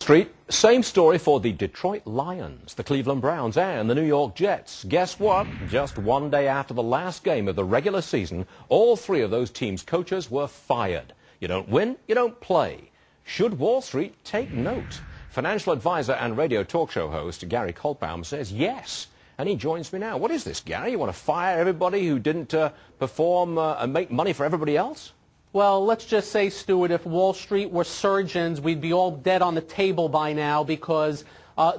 Street, same story for the Detroit Lions, the Cleveland Browns, and the New York Jets. Guess what? Just one day after the last game of the regular season, all three of those teams' coaches were fired. You don't win, you don't play. Should Wall Street take note? Financial advisor and radio talk show host Gary Kaltbaum says yes. And he joins me now. What is this, Gary? You want to fire everybody who didn't perform and make money for everybody else? Well, let's just say, Stuart, if Wall Street were surgeons, we'd be all dead on the table by now because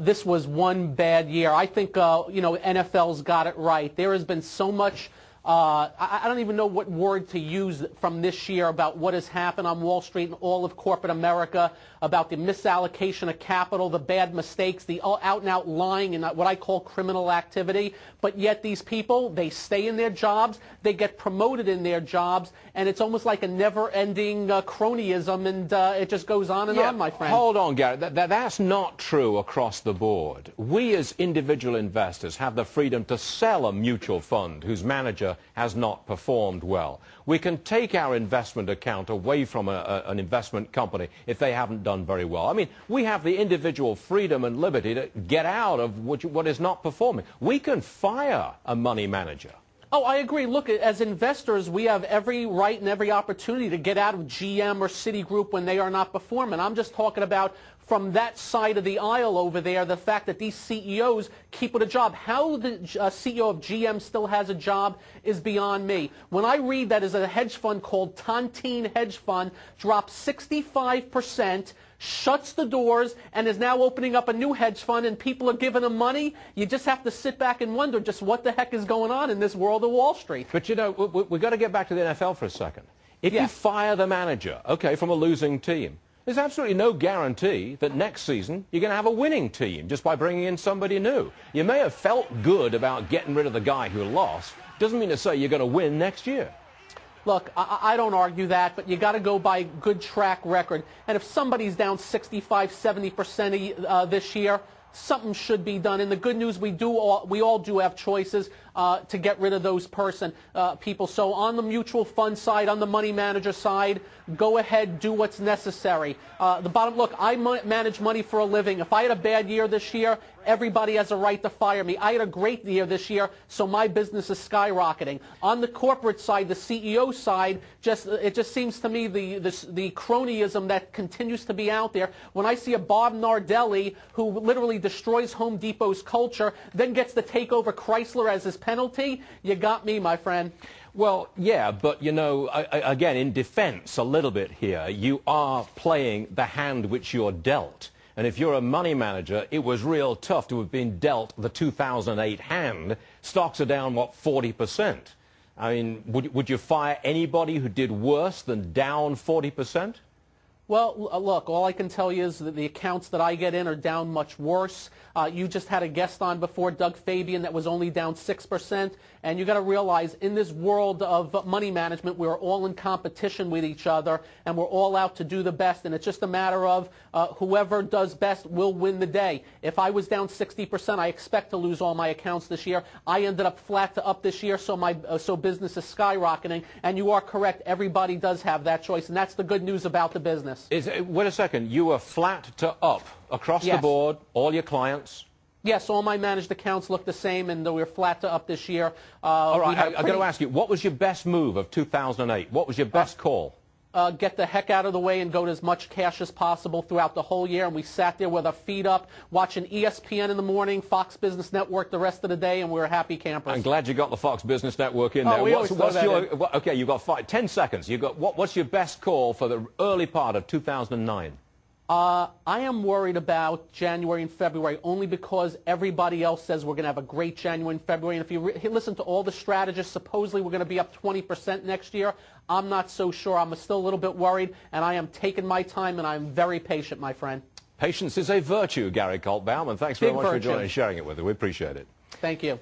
this was one bad year. I think, NFL's got it right. There has been so much, I don't even know what word to use from this year about what has happened on Wall Street and all of corporate America, about the misallocation of capital, the bad mistakes, the out-and-out lying and what I call criminal activity. But yet these people, they stay in their jobs, they get promoted in their jobs, and it's almost like a never-ending cronyism, and it just goes on and on, my friend. Hold on, Gary. That's not true across the board. We as individual investors have the freedom to sell a mutual fund whose manager has not performed well. We can take our investment account away from an investment company if they haven't done very well. I mean, we have the individual freedom and liberty to get out of what is not performing. We can fire a money manager. Oh, I agree. Look, as investors, we have every right and every opportunity to get out of GM or Citigroup when they are not performing. I'm just talking about from that side of the aisle over there, the fact that these CEOs keep with a job. How the CEO of GM still has a job is beyond me. When I read that as a hedge fund called Tontine Hedge Fund dropped 65%, shuts the doors, and is now opening up a new hedge fund, and people are giving them money, you just have to sit back and wonder just what the heck is going on in this world of Wall Street. But, you know, we've got to get back to the NFL for a second. If you fire the manager, okay, from a losing team, there's absolutely no guarantee that next season you're going to have a winning team just by bringing in somebody new. You may have felt good about getting rid of the guy who lost. Doesn't mean to say you're going to win next year. Look, I don't argue that, but you got to go by good track record. And if somebody's down 65, 70% this year, something should be done. And the good news, we all do have choices to get rid of those people. So on the mutual fund side, on the money manager side, go ahead, do what's necessary. Look, I manage money for a living. If I had a bad year this year, everybody has a right to fire me. I had a great year this year, so my business is skyrocketing. On the corporate side, the CEO side, it just seems to me the cronyism that continues to be out there. When I see a Bob Nardelli who literally destroys Home Depot's culture, then gets to take over Chrysler as his penalty, you got me, my friend. Well, yeah, but, you know, again, in defense a little bit here, you are playing the hand which you're dealt. And if you're a money manager, it was real tough to have been dealt the 2008 hand. Stocks are down, what, 40%? I mean, would you fire anybody who did worse than down 40%? Well, look, all I can tell you is that the accounts that I get in are down much worse. You just had a guest on before, Doug Fabian, that was only down 6%. And you got to realize in this world of money management, we're all in competition with each other, and we're all out to do the best. And it's just a matter of whoever does best will win the day. If I was down 60%, I expect to lose all my accounts this year. I ended up flat to up this year, so business is skyrocketing. And you are correct. Everybody does have that choice, and that's the good news about the business. Wait a second. You were flat to up across the board, all your clients? Yes, all my managed accounts look the same, and we're flat to up this year. All right, I've got to ask you, what was your best move of 2008? What was your best call? Get the heck out of the way and go to as much cash as possible throughout the whole year. And we sat there with our feet up, watching ESPN in the morning, Fox Business Network the rest of the day, and we were happy campers. I'm glad you got the Fox Business Network in there. Okay, you got 10 seconds. What's your best call for the early part of 2009? I am worried about January and February only because everybody else says we're going to have a great January and February. And if you listen to all the strategists, supposedly we're going to be up 20% next year. I'm not so sure. I'm still a little bit worried, and I am taking my time, and I'm very patient, my friend. Patience is a virtue, Gary Kaltbaum, and thanks very much for joining and sharing it with us. We appreciate it. Thank you.